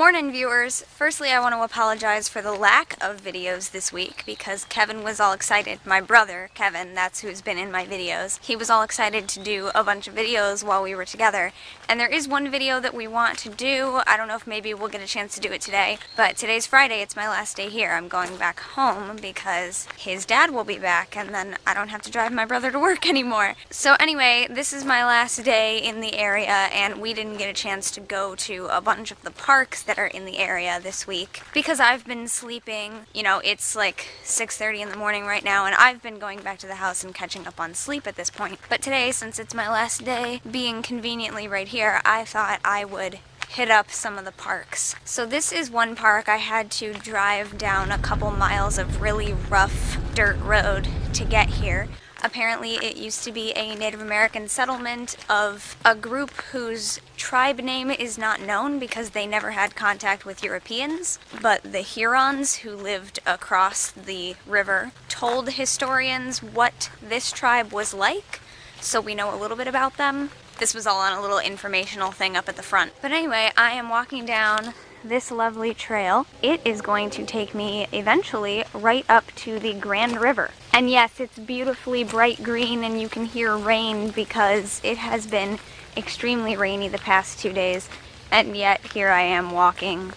Morning, viewers. Firstly, I want to apologize for the lack of videos this week because Kevin was all excited. My brother, Kevin, that's who's been in my videos. He was all excited to do a bunch of videos while we were together. And there is one video that we want to do. I don't know if maybe we'll get a chance to do it today, but today's Friday. It's my last day here. I'm going back home because his dad will be back and then I don't have to drive my brother to work anymore. So anyway, this is my last day in the area and we didn't get a chance to go to a bunch of the parks that are in the area this week because I've been sleeping. You know, it's like 6:30 in the morning right now and I've been going back to the house and catching up on sleep at this point. But today, since it's my last day, being conveniently right here, I thought I would hit up some of the parks. So this is one park. I had to drive down a couple miles of really rough dirt road to get here. Apparently it used to be a Native American settlement of a group whose tribe name is not known because they never had contact with Europeans, but the Hurons who lived across the river told historians what this tribe was like, so we know a little bit about them. This was all on a little informational thing up at the front. But anyway, I am walking down this lovely trail. It is going to take me eventually right up to the Grand River. And yes, it's beautifully bright green and you can hear rain because it has been extremely rainy the past 2 days. And yet here I am walking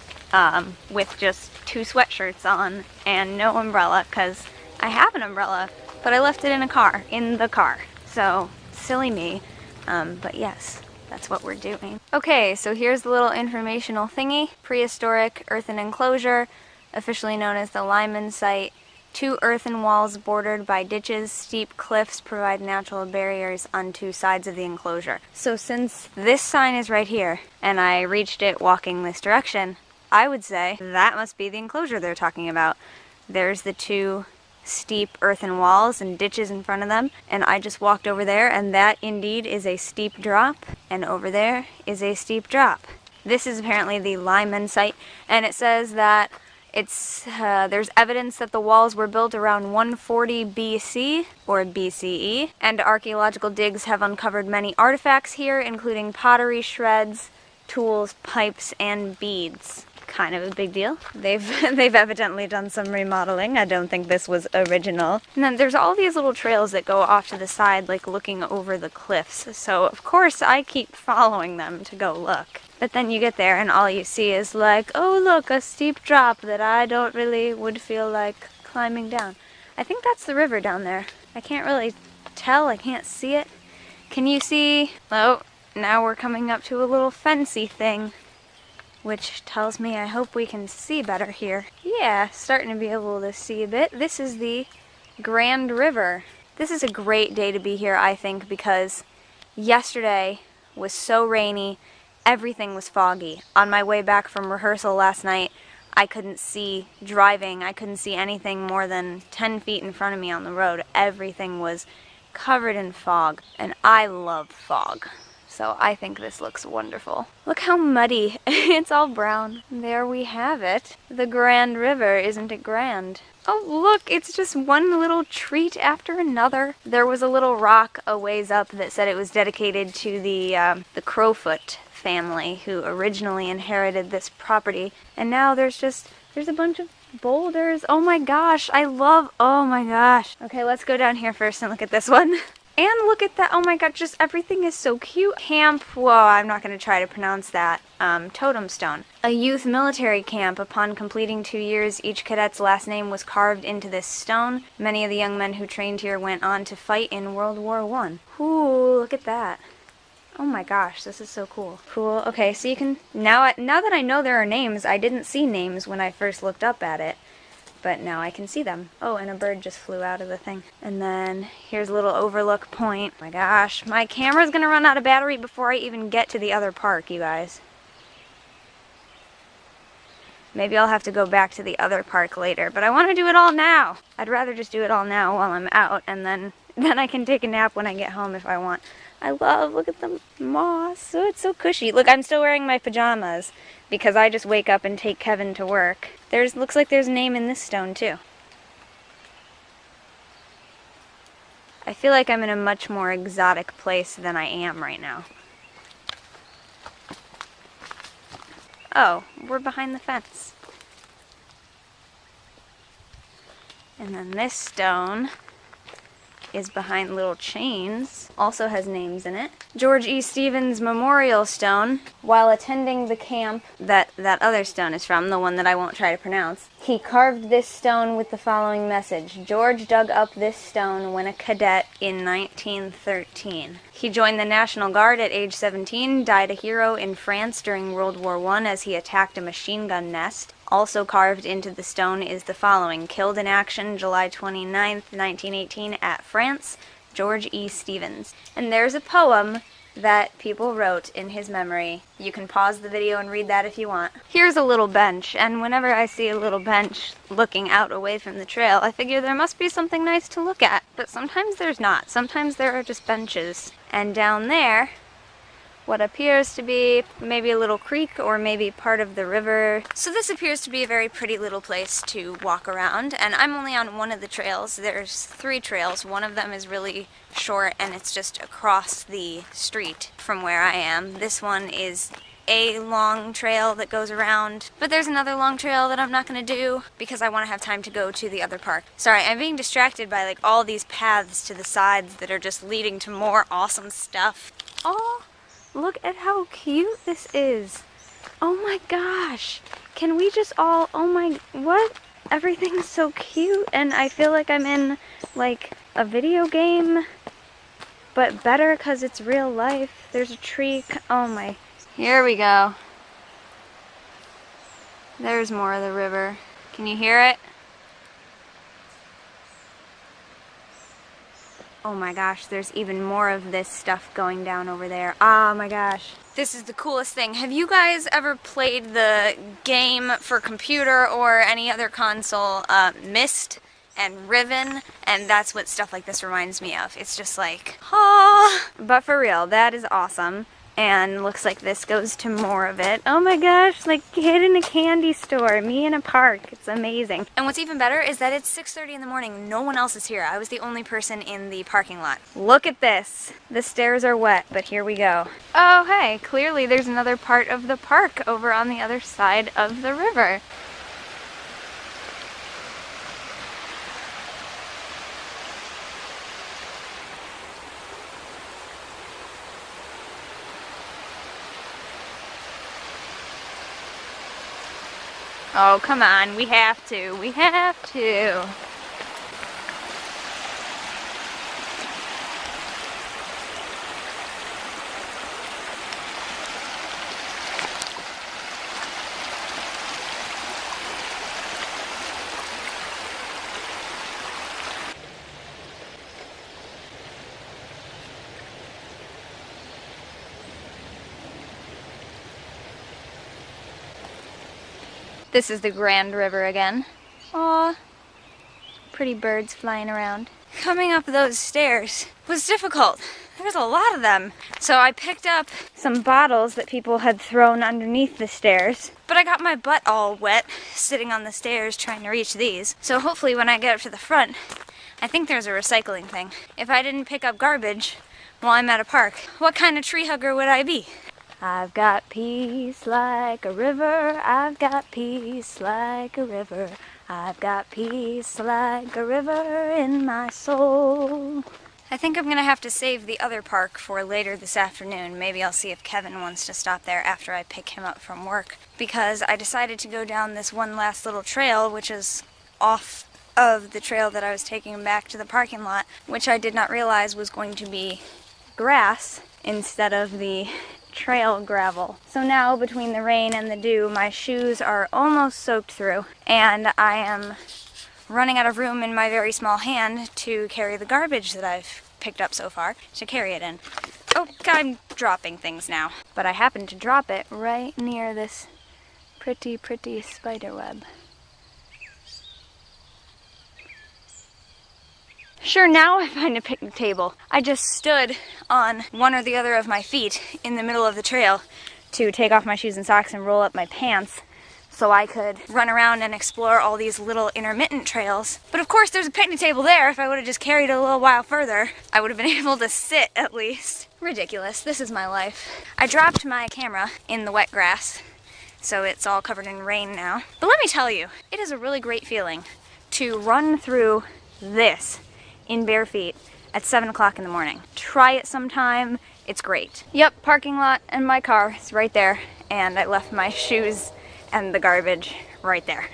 with just 2 sweatshirts on and no umbrella because I have an umbrella, but I left it in the car. So silly me, but yes. That's what we're doing. Okay, so here's the little informational thingy. Prehistoric earthen enclosure, officially known as the Lyman site. 2 earthen walls bordered by ditches, steep cliffs provide natural barriers on 2 sides of the enclosure. So since this sign is right here, and I reached it walking this direction, I would say that must be the enclosure they're talking about. There's the 2 steep earthen walls and ditches in front of them, and I just walked over there and that indeed is a steep drop, and over there is a steep drop. This is apparently the Lyman site, and it says that there's evidence that the walls were built around 140 BC or BCE, and archaeological digs have uncovered many artifacts here, including pottery, shreds, tools, pipes, and beads. Kind of a big deal. They've evidently done some remodeling. I don't think this was original. And then there's all these little trails that go off to the side, like looking over the cliffs. So of course I keep following them to go look. But then you get there and all you see is like, oh look, a steep drop that I don't really would feel like climbing down. I think that's the river down there. I can't really tell. I can't see it. Can you see? Oh, now we're coming up to a little fancy thing, which tells me I hope we can see better here. Yeah, starting to be able to see a bit. This is the Grand River. This is a great day to be here, I think, because yesterday was so rainy, everything was foggy. On my way back from rehearsal last night, I couldn't see driving. I couldn't see anything more than 10 feet in front of me on the road. Everything was covered in fog, and I love fog. So I think this looks wonderful. Look how muddy. It's all brown. There we have it. The Grand River. Isn't it grand? Oh look, it's just one little treat after another. There was a little rock a ways up that said it was dedicated to the Crowfoot family who originally inherited this property. And now there's a bunch of boulders. Oh my gosh, oh my gosh. Okay, let's go down here first and look at this one. And look at that, oh my god, just everything is so cute. Camp, whoa, I'm not going to try to pronounce that. Totem Stone. A youth military camp. Upon completing 2 years, each cadet's last name was carved into this stone. Many of the young men who trained here went on to fight in World War I. Ooh, look at that. Oh my gosh, this is so cool. Cool, okay, so you can, now that I know there are names, I didn't see names when I first looked up at it. But now I can see them. Oh, and a bird just flew out of the thing. And then here's a little overlook point. Oh my gosh, my camera's gonna run out of battery before I even get to the other park, you guys. Maybe I'll have to go back to the other park later, but I want to do it all now. I'd rather just do it all now while I'm out, and then I can take a nap when I get home if I want. Look at the moss. Oh, it's so cushy. Look, I'm still wearing my pajamas because I just wake up and take Kevin to work. Looks like there's a name in this stone too. I feel like I'm in a much more exotic place than I am right now. Oh, we're behind the fence. And then this stone is behind little chains, also has names in it. George E. Stevens Memorial Stone. While attending the camp that other stone is from, the one that I won't try to pronounce, he carved this stone with the following message. George dug up this stone when a cadet in 1913. He joined the National Guard at age 17, died a hero in France during World War I as he attacked a machine gun nest. Also carved into the stone is the following: killed in action July 29th, 1918 at France, George E. Stevens. And there's a poem that people wrote in his memory. You can pause the video and read that if you want. Here's a little bench, and whenever I see a little bench looking out away from the trail, I figure there must be something nice to look at. But sometimes there's not. Sometimes there are just benches. And down there, what appears to be maybe a little creek or maybe part of the river. So this appears to be a very pretty little place to walk around, and I'm only on one of the trails. There's 3 trails. One of them is really short and it's just across the street from where I am. This one is a long trail that goes around, but there's another long trail that I'm not going to do because I want to have time to go to the other park. Sorry, I'm being distracted by like all these paths to the sides that are just leading to more awesome stuff. Oh, look at how cute this is. Oh my gosh. Can we just all, oh my, what? Everything's so cute, and I feel like I'm in like a video game, but better because it's real life. There's a tree, oh my. Here we go. There's more of the river. Can you hear it? Oh my gosh, there's even more of this stuff going down over there. Oh my gosh. This is the coolest thing. Have you guys ever played the game for computer or any other console, Myst and Riven? And that's what stuff like this reminds me of. It's just like, ah. But for real, that is awesome. And looks like this goes to more of it. Oh my gosh, like kid in a candy store, me in a park. It's amazing. And what's even better is that it's 6:30 in the morning. No one else is here. I was the only person in the parking lot. Look at this. The stairs are wet, but here we go. Oh hey, clearly there's another part of the park over on the other side of the river. Oh, come on, we have to. We have to. This is the Grand River again. Aw, pretty birds flying around. Coming up those stairs was difficult. There's a lot of them. So I picked up some bottles that people had thrown underneath the stairs, but I got my butt all wet sitting on the stairs trying to reach these. So hopefully when I get up to the front, I think there's a recycling thing. If I didn't pick up garbage while I'm at a park, what kind of tree hugger would I be? I've got peace like a river, I've got peace like a river, I've got peace like a river in my soul. I think I'm gonna have to save the other park for later this afternoon. Maybe I'll see if Kevin wants to stop there after I pick him up from work, because I decided to go down this one last little trail, which is off of the trail that I was taking back to the parking lot, which I did not realize was going to be grass instead of the trail gravel. So now between the rain and the dew, my shoes are almost soaked through, and I am running out of room in my very small hand to carry the garbage that I've picked up so far, to carry it in. Oh, I'm dropping things now. But I happened to drop it right near this pretty, pretty spider web. Sure, now I find a picnic table. I just stood on one or the other of my feet in the middle of the trail to take off my shoes and socks and roll up my pants so I could run around and explore all these little intermittent trails. But of course there's a picnic table there. If I would have just carried it a little while further, I would have been able to sit at least. Ridiculous. This is my life. I dropped my camera in the wet grass, so it's all covered in rain now. But let me tell you, it is a really great feeling to run through this in bare feet at 7 o'clock in the morning. Try it sometime, it's great. Yep, parking lot and my car is right there, and I left my shoes and the garbage right there.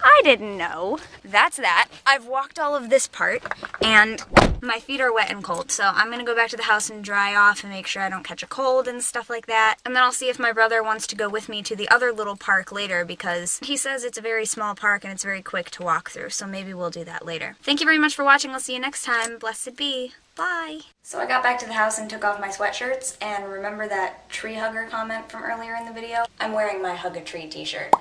I didn't know. That's that. I've walked all of this part, and my feet are wet and cold, so I'm gonna go back to the house and dry off and make sure I don't catch a cold and stuff like that. And then I'll see if my brother wants to go with me to the other little park later, because he says it's a very small park and it's very quick to walk through, so maybe we'll do that later. Thank you very much for watching. I'll see you next time. Blessed be. Bye. So I got back to the house and took off my sweatshirts, and remember that tree hugger comment from earlier in the video? I'm wearing my Hug a Tree t-shirt.